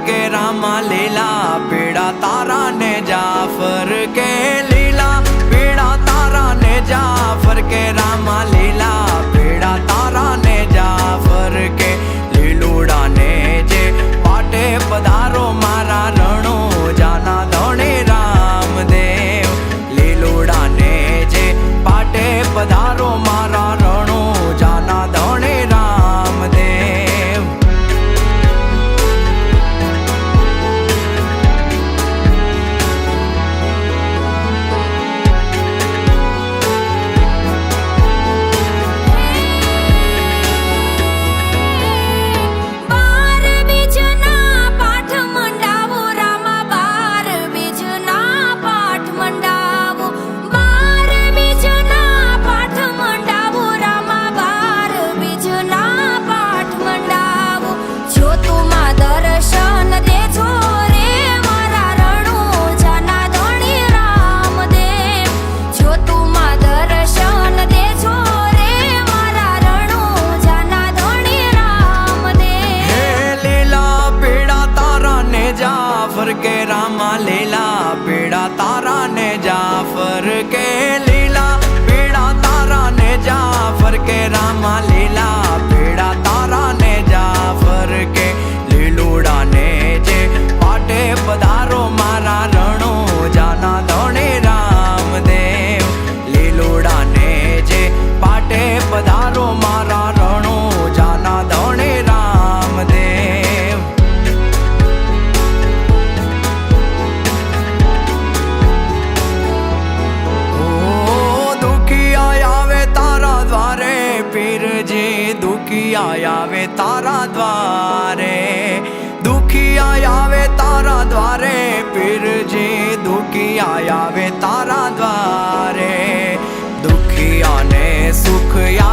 के रामा लीला पीड़ा तारा ने जाफर के लीला पीड़ा तारा ने जाफर के रामा लीला पीड़ा तारा ने जाफर के લીલુડા ને જે પાટે પધારો મારા રણો જાના ધણે રામદેવ લીલુડા ને જે પાટે પધારો મારા રણો જાના ધણે રામદેવ के रामा लीला पीड़ा तारा ने जाफर के लीला पीड़ा तारा ने जाफर के रामा लीला पीड़ा तारा ने जाफर के લીલુડા ने जे पाटे पधारो मारा रणो जाना धणे रामदेव લીલુડા ने जे पाटे पधारो मारा रणो जाना धणे रामदेव दुखिया आवे तारा द्वारे दुखिया आवे तारा द्वारे पीर जी दुखिया आवे तारा द्वारे दुखिया ने सुख या